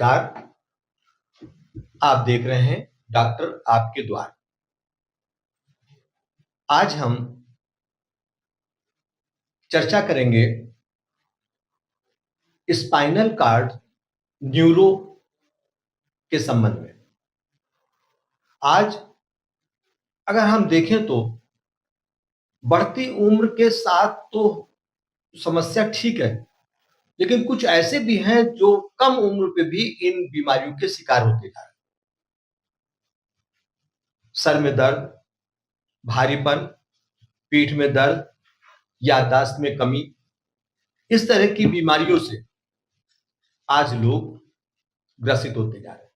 नमस्कार। आप देख रहे हैं डॉक्टर आपके द्वार। आज हम चर्चा करेंगे स्पाइनल कार्ड न्यूरो के संबंध में। आज अगर हम देखें तो बढ़ती उम्र के साथ तो समस्या ठीक है, लेकिन कुछ ऐसे भी हैं जो कम उम्र पे भी इन बीमारियों के शिकार होते जा रहे हैं। सर में दर्द, भारीपन, पीठ में दर्द, याददाश्त में कमी, इस तरह की बीमारियों से आज लोग ग्रसित होते जा रहे हैं।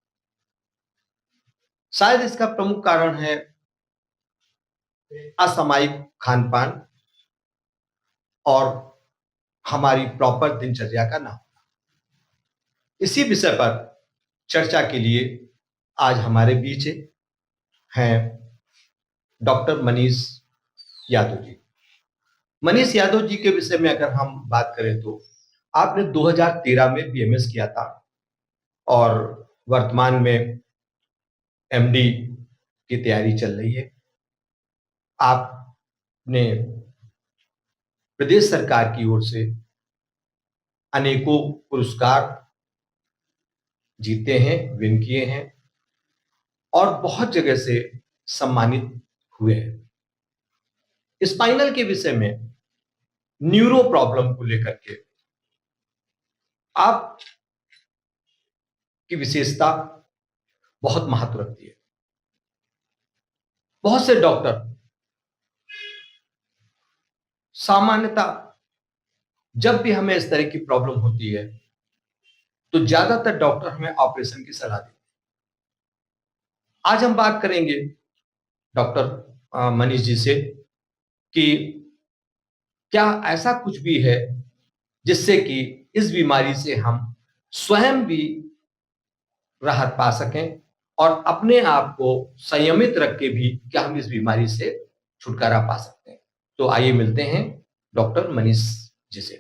शायद इसका प्रमुख कारण है असामयिक खान पान और हमारी प्रॉपर दिनचर्या का ना होना। इसी विषय पर चर्चा के लिए आज हमारे बीच हैं डॉक्टर मनीष यादव जी। मनीष यादव जी के विषय में अगर हम बात करें तो आपने 2013 में बीएमएस किया था और वर्तमान में एमडी की तैयारी चल रही है। आपने प्रदेश सरकार की ओर से अनेकों पुरस्कार जीते हैं, विन किए हैं और बहुत जगह से सम्मानित हुए हैं। स्पाइनल के विषय में न्यूरो प्रॉब्लम को लेकर के आप की विशेषता बहुत महत्व रखती है। बहुत से डॉक्टर सामान्यतः जब भी हमें इस तरह की प्रॉब्लम होती है तो ज्यादातर डॉक्टर हमें ऑपरेशन की सलाह देते हैं। आज हम बात करेंगे डॉक्टर मनीष जी से कि क्या ऐसा कुछ भी है जिससे कि इस बीमारी से हम स्वयं भी राहत पा सकें और अपने आप को संयमित रख के भी क्या हम इस बीमारी से छुटकारा पा सकते हैं। तो आइए मिलते हैं डॉक्टर मनीष जी से।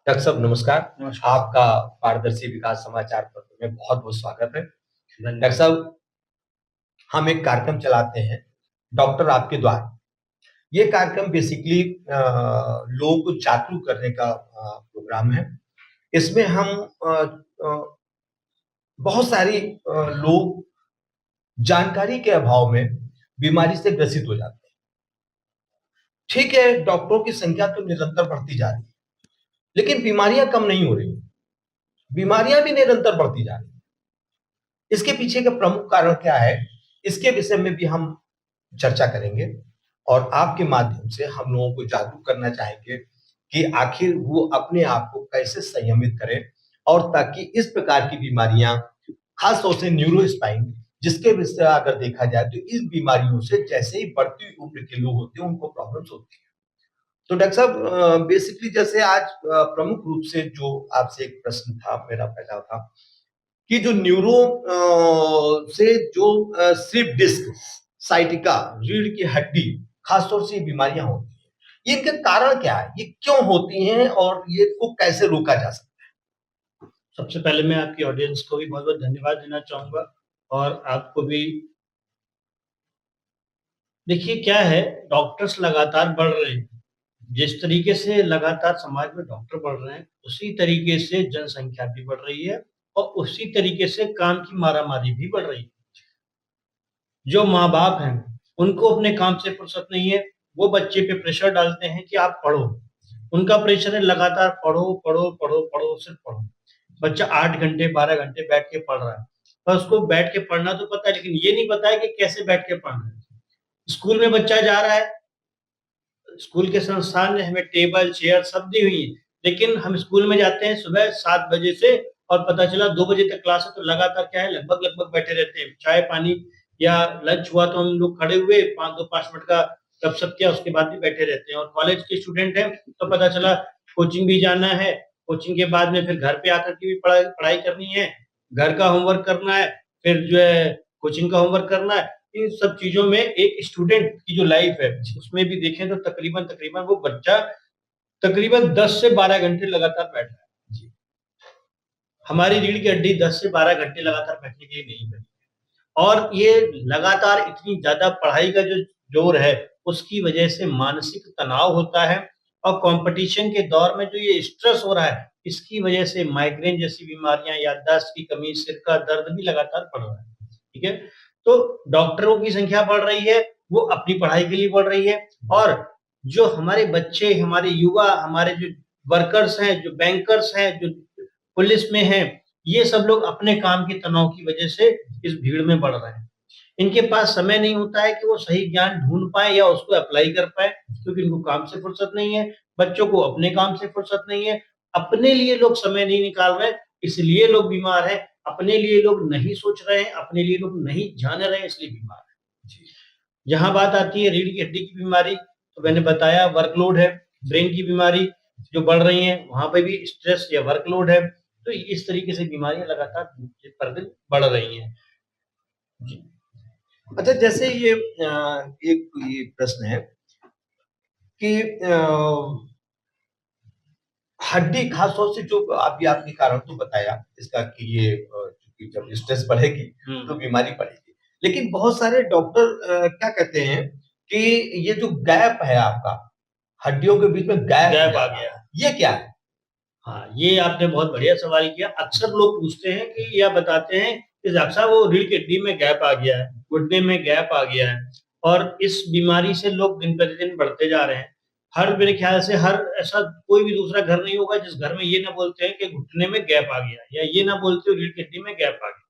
डॉक्टर साहब नमस्कार। आपका पारदर्शी विकास समाचार पत्र में बहुत बहुत स्वागत है। डॉक्टर साहब, हम एक कार्यक्रम चलाते हैं डॉक्टर आपके द्वार। ये कार्यक्रम बेसिकली लोगों को जागरूक करने का प्रोग्राम है। इसमें हम बहुत सारी लोग जानकारी के अभाव में बीमारी से ग्रसित हो जाते हैं। ठीक है, डॉक्टरों की संख्या तो निरंतर बढ़ती जा रही है, लेकिन बीमारियां कम नहीं हो रही, बीमारियां भी निरंतर बढ़ती जा रही है। इसके पीछे का प्रमुख कारण क्या है, इसके विषय में भी हम चर्चा करेंगे और आपके माध्यम से हम लोगों को जागरूक करना चाहेंगे कि आखिर वो अपने आप को कैसे संयमित करें और ताकि इस प्रकार की बीमारियां, खासतौर से न्यूरोस्पाइन, जिसके विषय अगर देखा जाए तो इस बीमारियों से जैसे ही बढ़ती उम्र के लोग होते हैं उनको प्रॉब्लम्स होती है। तो डॉक्टर साहब, बेसिकली जैसे आज प्रमुख रूप से जो आपसे एक प्रश्न था मेरा पहला था कि जो न्यूरो से जो स्लिप डिस्क, साइटिका, रीढ़ की हड्डी, खासतौर से ये बीमारियां होती हैं, इनके कारण क्या है, ये क्यों होती हैं और ये को कैसे रोका जा सकता है? सबसे पहले मैं आपकी ऑडियंस को भी बहुत बहुत धन्यवाद देना चाहूंगा और आपको भी। देखिए क्या है, डॉक्टर्स लगातार बढ़ रहे हैं। जिस तरीके से लगातार समाज में डॉक्टर बढ़ रहे हैं उसी तरीके से जनसंख्या भी बढ़ रही है और उसी तरीके से काम की मारामारी भी बढ़ रही है। जो माँ बाप हैं उनको अपने काम से फुर्सत नहीं है, वो बच्चे पे प्रेशर डालते हैं कि आप पढ़ो। उनका प्रेशर है लगातार पढ़ो पढ़ो पढ़ो पढ़ो, सिर्फ पढ़ो। बच्चा 8 घंटे 12 घंटे बैठ के पढ़ रहा है, पर उसको बैठ के पढ़ना तो पता है, लेकिन ये नहीं पता है कि कैसे बैठ के पढ़ना है। स्कूल में बच्चा जा रहा है, स्कूल के संस्थान ने हमें टेबल चेयर सब दी हुई है, लेकिन हम स्कूल में जाते हैं सुबह 7 बजे से और पता चला 2 बजे तक क्लास है, तो लगातार क्या है, लगभग बैठे रहते हैं। चाय पानी या लंच हुआ तो हम लोग खड़े हुए 5 मिनट का गपशप किया, उसके बाद भी बैठे रहते हैं। और कॉलेज के स्टूडेंट हैं तो पता चला कोचिंग भी जाना है, कोचिंग के बाद में फिर घर पे आकर के भी पढ़ाई करनी है, घर का होमवर्क करना है, फिर जो है कोचिंग का होमवर्क करना है। इन सब चीजों में एक स्टूडेंट की जो लाइफ है उसमें भी देखें तो तकरीबन वो बच्चा तकरीबन 10 से 12 घंटे लगातार बैठ रहा है। हमारी रीढ़ की हड्डी 10 से 12 घंटे लगातार बैठने के लिए नहीं बनी। और ये लगातार इतनी ज़्यादा पढ़ाई का जो ज़ोर है, उसकी वजह से मानसिक तनाव होता है और कॉम्पिटिशन के दौर में जो ये स्ट्रेस हो रहा है, इसकी वजह से माइग्रेन जैसी बीमारियाँ, याददाश्त की कमी, सिर का दर्द भी लगातार बढ़ रहा है, ठीक है? तो डॉक्टरों की संख्या बढ़ रही है, वो अपनी पढ़ाई के लिए बढ़ रही है और जो हमारे बच्चे, हमारे युवा, हमारे जो वर्कर्स हैं, जो बैंकर्स हैं, जो पुलिस में हैं, ये सब लोग अपने काम के तनाव की वजह से इस भीड़ में बढ़ रहे हैं। इनके पास समय नहीं होता है कि वो सही ज्ञान ढूँढ पाएँ या उसको अप्लाई कर पाएँ, क्योंकि इनको काम से फुर्सत नहीं है, बच्चों को अपने काम से फुर्सत नहीं है, अपने लिए लोग समय नहीं निकाल रहे, इसलिए लोग बीमार हैं, अपने लिए लोग नहीं सोच रहे हैं, अपने लिए लोग नहीं जान रहे हैं, इसलिए बीमार हैं। जी। जहाँ बात आती है रीढ़ की हड्डी की बीमारी, तो मैंने बताया वर्कलोड है, ब्रेन की बीमारी जो बढ़ रही हैं, वहाँ पे भी स्ट्रेस या वर्कलोड है, तो इस तरीके से बीमारियाँ लगातार दिन पर दिन बढ़ रही हैं। जी। अच्छा, जैसे ये एक ये प्रश्न है कि हड्डी खास तौर से जो अभी आपने कारण तो बताया इसका कि ये चूँकि जब स्ट्रेस बढ़ेगी तो हुँ, बीमारी बढ़ेगी। लेकिन बहुत सारे डॉक्टर क्या कहते हैं कि ये जो गैप है आपका, हड्डियों के बीच में गैप हो गैप आ जाना, गया। ये क्या है? हाँ, ये आपने बहुत बढ़िया सवाल किया। अक्सर लोग पूछते हैं कि या बताते हैं कि डॉक्टर साहब वो रीढ़ की हड्डी में गैप आ गया है, घुटने में गैप आ गया है और इस बीमारी से लोग दिन प्रतिदिन बढ़ते जा रहे हैं। हर मेरे ख्याल से हर ऐसा कोई भी दूसरा घर नहीं होगा जिस घर में ये ना बोलते हैं कि घुटने में गैप आ गया या ये ना बोलते हो रीढ़ की हड्डी में गैप आ गया।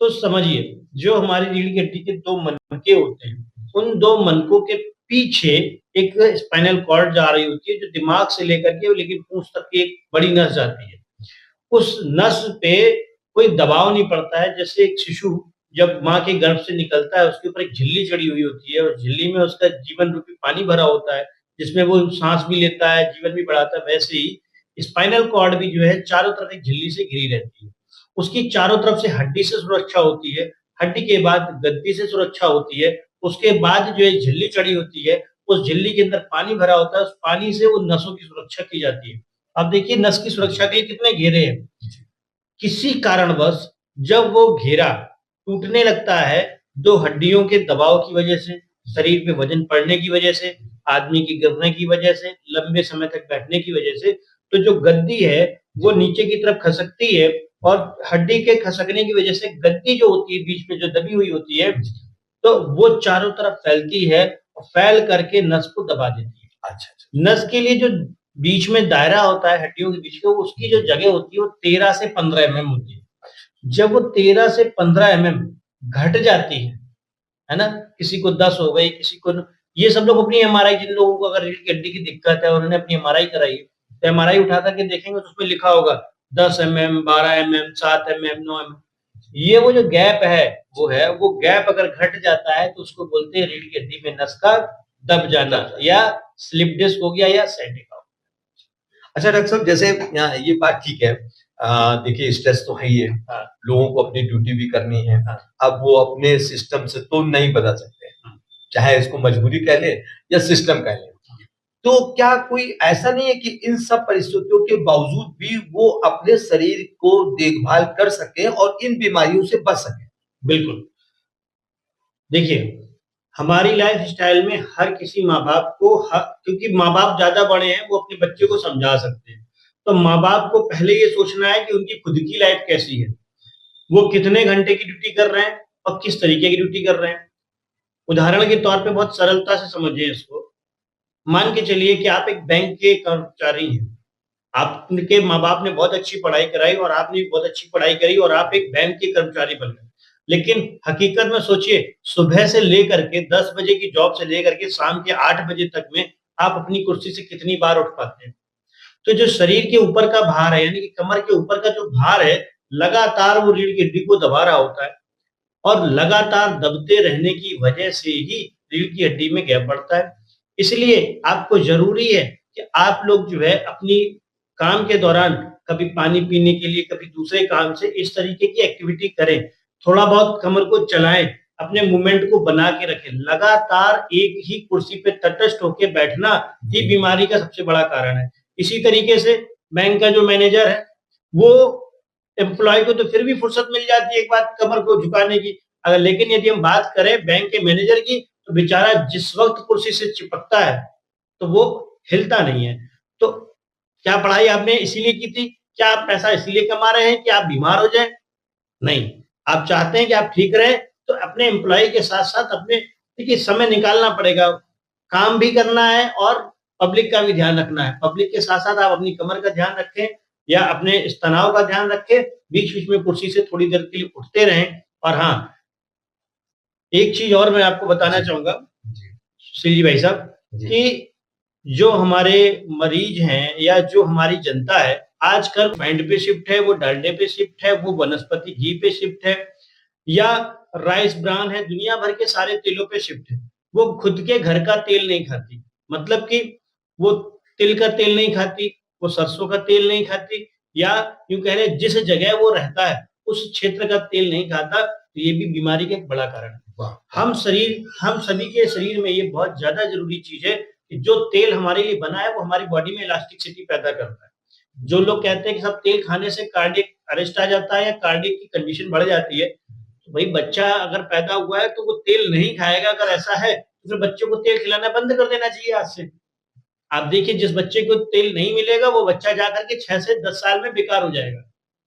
तो समझिए, जो हमारी रीढ़ की हड्डी के 2 मनके होते हैं, उन 2 मनकों के पीछे एक स्पाइनल कॉर्ड जा रही होती है, जो दिमाग से लेकर के लेकिन पूँछ तक की एक बड़ी नस जाती है। उस नस पे कोई दबाव नहीं पड़ता है, जैसे एक शिशु जब माँ के गर्भ से निकलता है, उसके ऊपर एक झिल्ली चढ़ी हुई होती है और झिल्ली में उसका जीवन रूपी पानी भरा होता है, जिसमें वो साँस भी लेता है, जीवन भी बढ़ाता है, वैसे ही स्पाइनल कॉर्ड भी जो है चारों तरफ एक झिल्ली से घिरी रहती है। उसकी चारों तरफ से हड्डी से सुरक्षा होती है, हड्डी के बाद गद्दी से सुरक्षा होती है, उसके बाद जो एक झिल्ली चढ़ी होती है, उस झिल्ली के अंदर पानी भरा होता है, उस पानी से वो नसों की सुरक्षा की जाती है। अब देखिए नस की सुरक्षा के लिए कितने घेरे हैं। किसी कारणवश जब वो घेरा टूटने लगता है, 2 हड्डियों के दबाव की वजह से, शरीर पे वज़न पड़ने की वजह से, आदमी के गिरने की वजह से, लंबे समय तक बैठने की वजह से, तो जो गद्दी है, वो नीचे की तरफ खसकती है और हड्डी के खसकने की वजह से गद्दी जो होती है, बीच में जो दबी हुई होती है, तो वो चारों तरफ फैलती है और फैल करके नस को दबा देती है। अच्छा, अच्छा। नस के लिए जो बीच में दायरा होता है हड्डियों के बीच का, उसकी जो जगह होती है वो 13 से 15 एमएम होती है। जब वो 13 से 15 एमएम घट जाती है ना? किसी को 10 हो गई, किसी को न ये सब लोग अपनी एमआरआई जिन लोगों को अगर रीढ़ की हड्डी की दिक्कत है, उन्होंने अपनी एमआरआई कराई है, तो एमआरआई उठा कर के देखेंगे तो उसमें लिखा होगा 10 एमएम, 12 एमएम, 7 एमएम, 9 एमएम। ये वो जो गैप है, वो गैप अगर घट जाता है तो उसको बोलते हैं रीढ़ की हड्डी में नस का दब जाना या स्लिप डिस्क हो गया या sciatica। अच्छा डॉक्टर साहब, जैसे ये बात ठीक है। देखिए स्ट्रेस तो है ही है, हाँ, लोगों को अपनी ड्यूटी भी करनी है। हाँ, अब वो अपने सिस्टम से तो नहीं बदल सकते, हाँ, चाहे इसको मजबूरी कह लें या सिस्टम कह लें। तो क्या कोई ऐसा नहीं है कि इन सब परिस्थितियों के बावजूद भी वो अपने शरीर को देखभाल कर सकें और इन बीमारियों से बच सकें? बिल्कुल। देखिए, हमारी लाइफ़स्टाइल में हर किसी माँ-बाप को क्योंकि माँ-बाप ज़्यादा बड़े हैं, वो अपने बच्चे को समझा सकते हैं। तो माँ-बाप को पहले ये सोचना है कि उनकी खुद की लाइफ़ कैसी है? वो कितने घंटे की ड्यूटी कर रहे हैं और किस तरीके की ड्यूटी कर रहे हैं? उदाहरण के तौर पे बहुत सरलता से समझिए इसको। मान के चलिए कि आप एक बैंक के कर्मचारी हैं। आपके माँ-बाप ने बहुत अच्छी पढ़ाई कराई और आपने भी बहुत अच्छी पढ़ाई करी और आप एक बैंक के कर्मचारी बन गए। लेकिन हकीकत में सोचिए, सुबह से लेकर के 10 बजे की जॉब से लेकर के शाम के 8 बजे तक में आप अपनी कुर्सी से कितनी बार उठ पाते हैं? तो जो शरीर के ऊपर का भार है, यानी कि कमर के ऊपर का जो भार है, लगातार वो रीढ़ की हड्डी को दबा रहा होता है और लगातार दबते रहने की वजह से ही रीढ़ की हड्डी में गैप बढ़ता है। इसलिए आपको ज़रूरी है कि आप लोग जो है अपनी काम के दौरान कभी पानी पीने के लिए, कभी दूसरे काम से इस तरीके की एक्टिविटी करें। थोड़ा बहुत कमर को चलाएँ, अपने मूवमेंट को बना के रखें। लगातार एक ही कुर्सी पे तटस्थ होके बैठना ही बीमारी का सबसे बड़ा कारण है। इसी तरीके से बैंक का जो मैनेजर है, वो एम्प्लॉय को तो फिर भी फुर्सत मिल जाती है एक बार कमर को झुकाने की। अगर लेकिन यदि हम बात करें बैंक के मैनेजर की, तो बेचारा जिस वक़्त कुर्सी से चिपकता है, तो वो हिलता नहीं है। तो क्या पढ़ाई आपने इसीलिए की थी? क्या आप पैसा इसीलिए कमा रहे हैं कि आप बीमार हो जाएँ? नहीं, आप चाहते हैं कि आप ठीक रहें, तो अपने एम्प्लॉयी के साथ-साथ अपने देखिए समय निकालना पड़ेगा, काम भी करना है और पब्लिक का भी ध्यान रखना है। पब्लिक के साथ-साथ आप अपनी कमर का ध्यान रखें या अपने इस तनाव का ध्यान रखें, बीच-बीच में कुर्सी से थोड़ी देर के लिए उठते रहें और हाँ, एक चीज़ और मैं आपको बताना जी, चाहूँगा, जी, श्री भाई साहब, जी, कि जो हमारे मरीज हैं या जो हमारी जनता है, आजकल रिफाइंड पे शिफ्ट है, वो डलडे पे शिफ्ट है, वो वनस्पति घी पे शिफ्ट है या राइस ब्रान है, दुनिया भर के सारे तेलों पे शिफ्ट है। वो खुद के घर का तेल नहीं खाती। मतलब कि वो तिल का तेल नहीं खाती, वो सरसों का तेल नहीं खाती या यूँ कह लें जिस जगह वो रहता है, उस क्षेत्र का तेल नहीं खाता, तो ये भी बीमारी का एक बड़ा कारण है। वाह! हम सभी के शरीर में ये बहुत ज़्यादा ज़रूरी चीज़ है कि जो तेल हमारे लिए बना है, वो हमारी बॉडी में इलास्टिसिटी पैदा करता है। जो लोग कहते हैं कि सब तेल खाने से कार्डियक अरेस्ट आ जाता है या कार्डियक की कंडीशन बढ़ जाती है, तो भई बच्चा अगर पैदा हुआ है, तो वो तेल नहीं खाएगा अगर ऐसा है, तो फिर बच्चे को तेल खिलाना बंद कर देना चाहिए आज से। आप देखिए जिस बच्चे को तेल नहीं मिलेगा, वो बच्चा जाकर के 6 से 10 साल में बेकार हो जाएगा।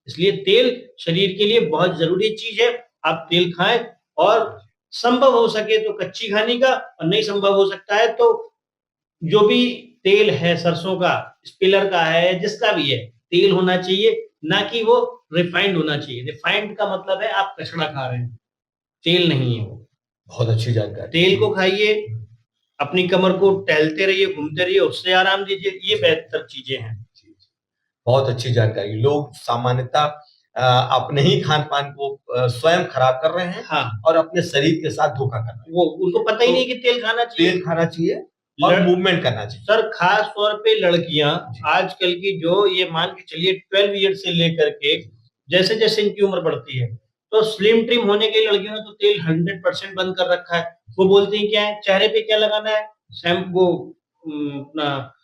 इसलिए तेल शरीर के लिए बहुत ज़रूरी चीज़ है। आप तेल खाएँ और संभव हो सके तो कच्ची घानी का और नहीं संभव हो सकता है तो जो भी तेल है सरसों का, स्पिलर का है, जिसका भी है, तेल होना चाहिए, ना कि वो रिफाइंड होना चाहिए। रिफाइंड का मतलब है आप कचड़ा खा रहे हैं, तेल नहीं है वो। बहुत अच्छी जानकारी। तेल को जी, खाइए, हुँ, अपनी कमर को टहलते रहिए, घूमते रहिए, उससे आराम दीजिए, ये बेहतर चीज़ें हैं। जी, जी। बहुत अच्छी जानकारी। लोग सामान्यतः अपने ही खान-पान को स्वयं खराब कर रहे हैं हाँ, और अपने शरीर के साथ धोखा कर रहे हैं। वो उनको पता ही तो नहीं कि तेल खाना चाहिए। तेल खाना चाहिए और लड़ मूवमेंट करना चाहिए। सर खास तौर पे लड़कियाँ जी, आजकल की जो ये मान के चलिए 12 ईयर से लेकर के जी, जैसे-जैसे इनकी उम्र बढ़ती है, तो स्लिम ट्रिम होने के लिए लड़कियों ने तो तेल 100% बंद कर रखा है। वो बोलती हैं क्या है, चेहरे पे क्या लगाना है? वो अपना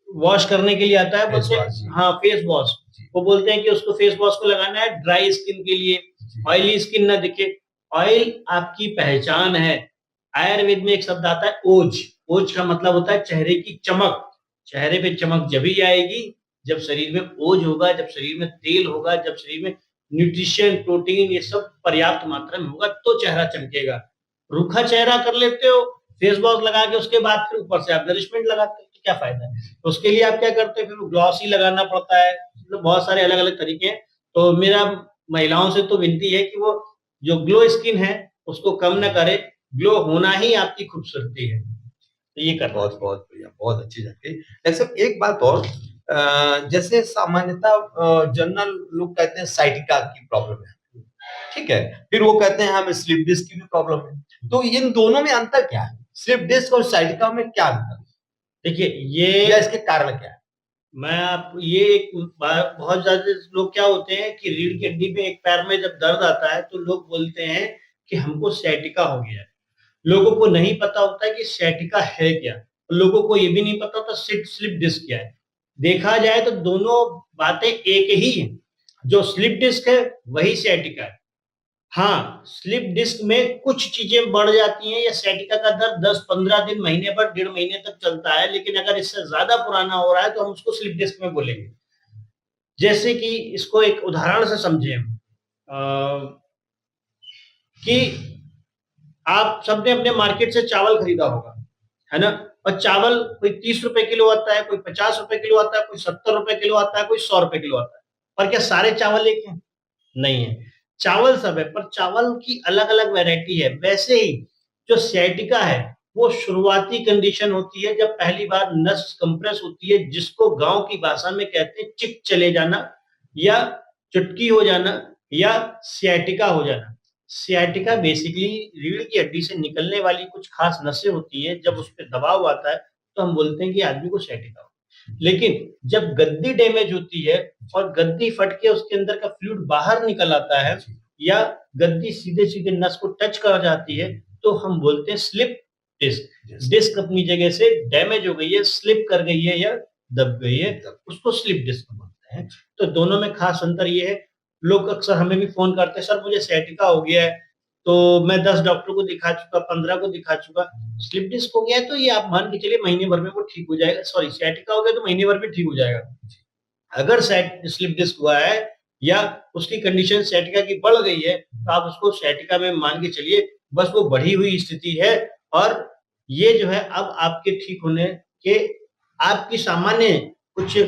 वॉश करने के लिए आता है फेस बोलते हैं वॉश जी, हाँ, फेस वॉश। जी, वो बोलते हैं कि उसको फेस वॉश को लगाना है ड्राई स्किन के लिए, जी, ऑयली स्किन ना दिखे। ऑयल आपकी पहचान है। आयुर्वेद में एक शब्द आता है ओज। ओज का मतलब होता है चेहरे की चमक। चेहरे पे चमक जभी आएगी जब शरीर में ओज होगा, जब शरीर में तेल होगा, जब शरीर में न्यूट्रिशन, प्रोटीन ये सब पर्याप्त मात्रा में होगा तो चेहरा चमकेगा। रूखा चेहरा कर लेते हो, फेस वॉश लगा के उसके बाद फिर ऊपर से आप नरिशमेंट लगाते हो, तो क्या फ़ायदा है? तो उसके लिए आप क्या करते हैं फिर ग्लॉस ही लगाना पड़ता है, मतलब बहुत सारे अलग-अलग तरीके हैं। तो मेरा महिलाओं से तो विनती है कि वो जो ग्लो स्किन है, उसको कम ना करें, ग्लो होना ही आपकी खूबसूरती है। तो ये करना चाहिए। बहुत-बहुत बढ़िया, बहुत अच्छी जानकारी। डॉक्टर साहब एक बात और जैसे सामान्यतः जनरल लोग कहते हैं साइटिका की प्रॉब्लम है, ठीक है? फिर वो कहते हैं हमें स्लिप डिस्क की भी प्रॉब्लम है। तो इन दोनों में अंतर क्या है? स्लिप डिस्क और साइटिका में क्या अंतर है? देखिए या ये इसके कारण क्या है? मैं आप ये एक बहुत ज़्यादा लोग क्या होते हैं कि रीढ़ की हड्डी पे एक पैर में जब दर्द आता है, तो लोग बोलते हैं कि हमको सciatica हो गया है। लोगों को नहीं पता होता है कि सciatica है क्या? लोगों को ये भी नहीं पता होता स्लिप डिस्क क्या है? देखा जाए तो दोनों बातें एक ही हैं। जो स्लिप डिस्क है, वही sciatica है। हाँ, स्लिप डिस्क में कुछ चीज़ें बढ़ जाती हैं या sciatica का दर्द 10-15 दिन, महीने भर, डेढ़ महीने तक चलता है, लेकिन अगर इससे ज़्यादा पुराना हो रहा है, तो हम उसको स्लिप डिस्क में बोलेंगे। जैसे कि इसको एक उदाहरण से समझें हम कि आप सबने अपने मार्केट से चावल खरीदा होगा, है ना? और चावल कोई ₹30 किलो आता है, कोई ₹50 किलो आता है, कोई ₹70 किलो आता है, कोई ₹100 किलो आता है। पर क्या सारे चावल एक हैं? नहीं है। चावल सब है, पर चावल की अलग-अलग वैरायटी है। वैसे ही जो sciatica है, वो शुरुआती कंडीशन होती है जब पहली बार नस कंप्रेस होती है, जिसको गाँव की भाषा में कहते हैं चिक चले जाना या चुटकी हो जाना या sciatica हो जाना। sciatica बेसिकली रीढ़ की हड्डी से निकलने वाली कुछ खास नसें होती हैं, जब उस पे दबाव आता है, तो हम बोलते हैं कि आदमी को sciatica हो। लेकिन जब गद्दी डैमेज होती है और गद्दी फट के उसके अंदर का फ्लूइड बाहर निकल आता है जी, या गद्दी सीधे-सीधे नस को टच कर जाती है, तो हम बोलते हैं स्लिप डिस्क। डिस्क डिस्क अपनी जगह से डैमेज हो गई है, स्लिप कर गई है या दब गई है, तब उसको स्लिप डिस्क बोलते हैं। तो दोनों में खास अंतर ये है, लोग अक्सर हमें भी फ़ोन करते हैं, "सर मुझे सciatica हो गया है, तो मैं 10 डॉक्टर को दिखा चुका, 15 को दिखा चुका।" स्लिप डिस्क हो गया है तो ये आप मान के चलिए महीने भर में वो ठीक हो जाएगा, सॉरी sciatica हो गया तो महीने भर में ठीक हो जाएगा। अगर स्लिप डिस्क हुआ है या उसकी कंडीशन sciatica की बढ़ गई है, तो आप उसको sciatica में मान के चलिए बस वो बढ़ी हुई स्थिति है और ये जो है अब आपके ठीक होने के आपकी सामान्य कुछ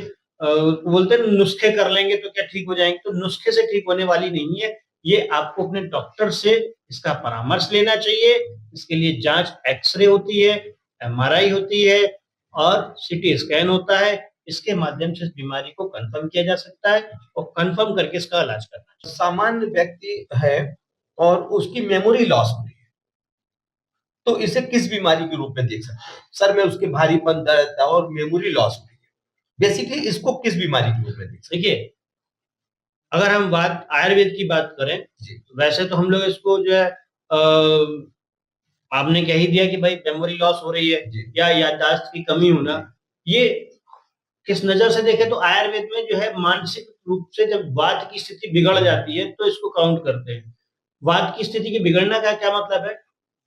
बोलते हैं ना नुस्खे कर लेंगे तो क्या ठीक हो जाएँगे, तो नुस्खे से ठीक होने वाली नहीं है। ये आपको अपने डॉक्टर से इसका परामर्श लेना चाहिए। इसके लिए जाँच एक्स-रे होती है, एमआरआई होती है और सीटी स्कैन होता है। इसके माध्यम से इस बीमारी को कन्फर्म किया जा सकता है और कन्फर्म करके इसका इलाज करना चाहिए। सामान्य व्यक्ति है और उसकी मेमोरी लॉस हुई है, तो इसे किस बीमारी के रूप में देख सकते हैं? सर में उसके भारीपन, दर्द और मेमोरी लॉस हुई है। बेसिकली इसको किस बीमारी के रूप में देख सकते हैं? देखिए, अगर हम बात आयुर्वेद की बात करें, जी, वैसे तो हम लोग इसको जो है आपने कह ही दिया कि भाई मेमोरी लॉस हो रही है जी, या याददाश्त की कमी होना, ये किस नज़र से देखें तो आयुर्वेद में जो है मानसिक रूप से जब वात की स्थिति बिगड़ जाती है, तो इसको काउंट करते हैं। वात की स्थिति के बिगड़ना का क्या मतलब है?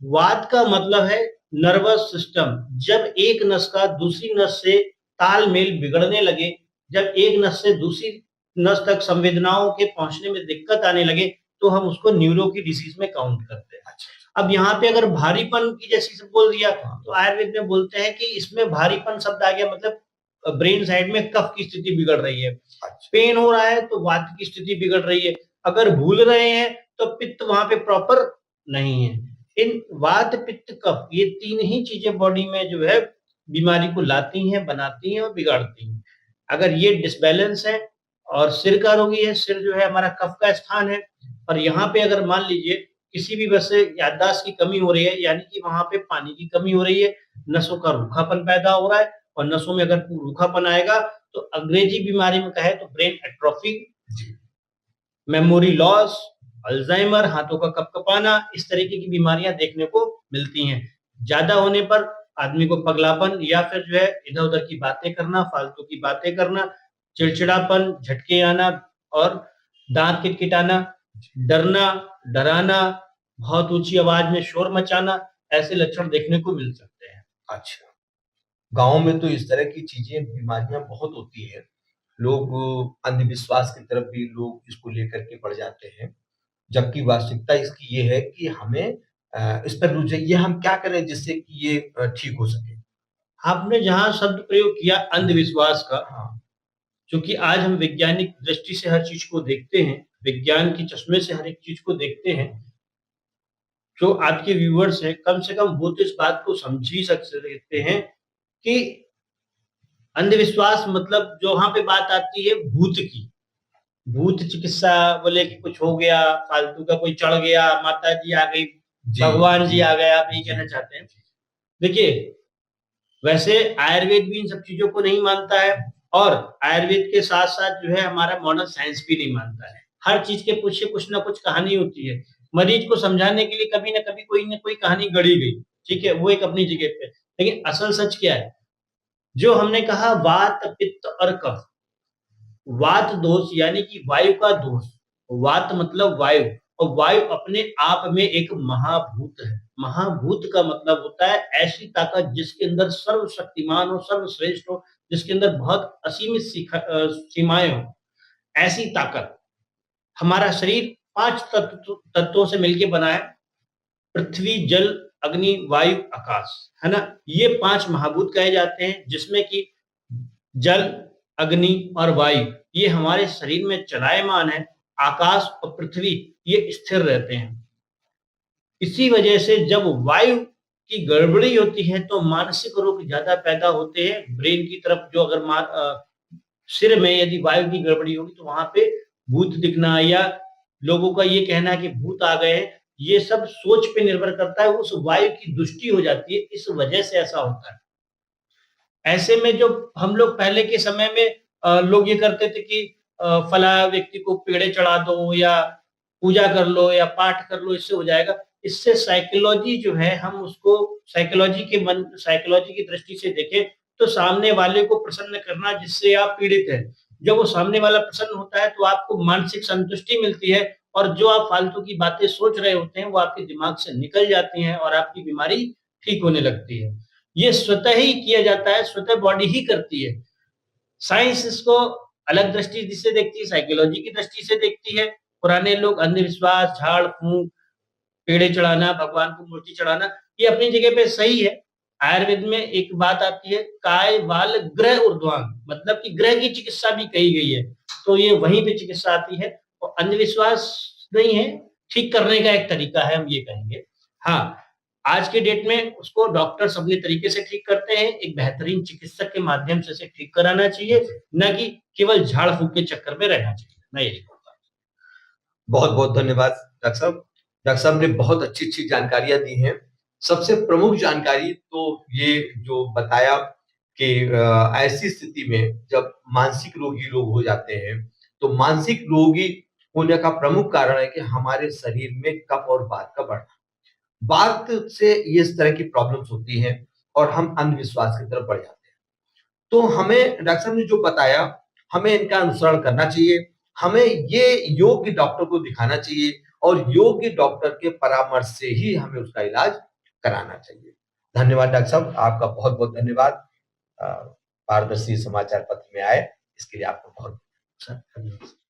वात का मतलब है नर्वस सिस्टम। जब एक नस का दूसरी नस से तालमेल बिगड़ने लगे, जब एक नस से दूसरी नस तक संवेदनाओं के पहुँचने में दिक्कत आने लगे, तो हम उसको न्यूरो की डिसीज़ में काउंट करते हैं। अब यहाँ पे अगर भारीपन की जैसे से बोल दिया, तो आयुर्वेद में बोलते हैं कि इसमें भारीपन शब्द आ गया मतलब ब्रेन साइड में कफ की स्थिति बिगड़ रही है। पेन हो रहा है तो वात की स्थिति बिगड़ रही है। अगर भूल रहे हैं तो पित्त वहाँ पे प्रॉपर नहीं है। इन वात, पित्त, कफ ये 3 ही चीज़ें बॉडी में जो है बीमारी को लाती हैं, बनाती हैं और बिगाड़ती हैं। अगर ये डिसबैलेंस है और सिर का रोगी है, सिर जो है हमारा कफ का स्थान है और यहाँ पे अगर मान लीजिए किसी भी वजह से याददाश्त की कमी हो रही है, यानी कि वहाँ पे पानी की कमी हो रही है, नसों का रूखापन पैदा हो रहा है और नसों में अगर रूखापन आएगा तो अंग्रेजी बीमारी में कहे तो brain atrophy, memory loss, Alzheimer, हाथों का कपकपाना, इस तरीके की बीमारियां देखने को मिलती हैं। ज्यादा होने पर आदमी को पगलापन या फिर जो है इधर-उधर की बातें करना, फालतू की बातें करना, चिड़चिड़ापन, झटके आना और दांत किटकिटाना, डरना, डराना, बहुत ऊंची आवाज में शोर मचाना, ऐसे लक्षण देखने को मिल सकते हैं। अच्छा। गाँव में तो इस तरह की चीज़ें, बीमारियाँ बहुत होती हैं। लोग अंधविश्वास की तरफ भी लोग इसको लेकर के बढ़ जाते हैं। जबकि वास्तविकता इसकी ये है कि हमें इस पर ये हम क्या करें जिससे कि ये ठीक हो सके? आपने जहाँ शब्द प्रयोग किया अंधविश्वास का, हाँ, क्योंकि आज हम वैज्ञानिक दृष्टि से हर चीज को देखते हैं, विज्ञान के चश्मे से हर एक चीज को देखते हैं, जो आपके व्यूअर्स हैं, कम से कम वो तो इस बात को समझ ही सकते हैं कि अंधविश्वास मतलब जो वहाँ पे बात आती है भूत की। भूत चिकित्सा बोले कि कुछ हो गया, फालतू का कोई चढ़ गया, माता जी आ गई, जी, भगवान जी जी, आ गए, आप यही जी, कहना चाहते हैं। देखिए, वैसे आयुर्वेद भी इन सब चीज़ों को नहीं मानता है और आयुर्वेद के साथ-साथ जो है हमारा मॉडर्न साइंस भी नहीं मानता है। हर चीज़ के पीछे कुछ ना कुछ कहानी होती है। मरीज को समझाने के लिए कभी न कभी कोई न कोई कहानी गढ़ी गई, ठीक है? वो एक अपनी जगह पे। लेकिन असल सच क्या है? जो हमने कहा वात, पित्त और कफ। वात दोष यानी कि वायु का दोष। वात मतलब वायु और वायु अपने आप में एक महाभूत है। महाभूत का मतलब होता है ऐसी ताकत जिसके अंदर सर्वशक्तिमान हो, सर्वश्रेष्ठ हो, जिसके अंदर बहुत असीमित सीमाएँ हों, ऐसी ताकत। हमारा शरीर 5 तत्वों से मिलके बना है। पृथ्वी, जल, अग्नि, वायु, आकाश, है ना? ये 5 महाभूत कहे जाते हैं जिसमें कि जल, अग्नि और वायु ये हमारे शरीर में चलायमान है। आकाश और पृथ्वी ये स्थिर रहते हैं। इसी वजह से जब वायु की गड़बड़ी होती है तो मानसिक रोग ज़्यादा पैदा होते हैं। ब्रेन की तरफ जो अगर सिर में यदि वायु की गड़बड़ी होगी तो वहाँ पे भूत दिखना या लोगों का ये कहना है कि भूत आ गए हैं, ये सब सोच पे निर्भर करता है, उस वायु की दुष्टि हो जाती है, इस वजह से ऐसा होता है। ऐसे में जो हम लोग पहले के समय में लोग ये करते थे कि फलाँ व्यक्ति को पेड़े चढ़ा दो या पूजा कर लो या पाठ कर लो, इससे हो जाएगा। इससे साइकोलॉजी जो है हम उसको साइकोलॉजी की दृष्टि से देखें तो सामने वाले को प्रसन्न करना जिससे आप पीड़ित हैं। जब वो सामने वाला प्रसन्न होता है तो आपको मानसिक संतुष्टि मिलती है और जो आप फालतू की बातें सोच रहे होते हैं वो आपके दिमाग से निकल जाती हैं और आपकी बीमारी ठीक होने लगती है। ये स्वतः ही किया जाता है, स्वतः बॉडी ही करती है। साइंस इसको अलग दृष्टि से देखती है, साइकोलॉजी की दृष्टि से देखती है। पुराने लोग अंधविश्वास, झाड़-फूँक, पेड़े चढ़ाना, भगवान को मूर्ति चढ़ाना, ये अपनी जगह पे सही है। आयुर्वेद में एक बात आती है, काय वाल ग्रह ऊर्ध्वांग, मतलब कि ग्रह की चिकित्सा भी कही गई है। तो ये वहीं पे चिकित्सा आती है और अंधविश्वास नहीं है, ठीक करने का एक तरीका है, हम ये कहेंगे। हाँ, आज के डेट में उसको डॉक्टर्स अपने तरीके से ठीक करते हैं, एक बेहतरीन चिकित्सक के माध्यम से इसे ठीक कराना चाहिए, ना कि केवल झाड़-फूँक के चक्कर में रहना चाहिए। मैं यही कहूँगा। बहुत-बहुत धन्यवाद डॉक्टर साहब। डॉक्टर साहब ने बहुत अच्छी-अच्छी जानकारियाँ दी हैं। सबसे प्रमुख जानकारी तो ये जो बताया कि ऐसी स्थिति में जब मानसिक रोगी लोग हो जाते हैं, तो मानसिक रोगी होने का प्रमुख कारण है कि हमारे शरीर में कफ और वात का बढ़ना। वात से ये इस तरह की प्रॉब्लम्स होती हैं और हम अंधविश्वास की तरफ बढ़ जाते हैं। तो हमें डॉक्टर साहब ने जो बताया, हमें इनका अनुसरण करना चाहिए। हमें ये योग्य डॉक्टर को दिखाना चाहिए और योग्य डॉक्टर के परामर्श से ही हमें उसका इलाज कराना चाहिए। धन्यवाद डॉक्टर साहब, आपका बहुत-बहुत धन्यवाद। अ, पारदर्शी समाचार पत्र में आए, इसके लिए आपको बहुत सर, धन्यवाद।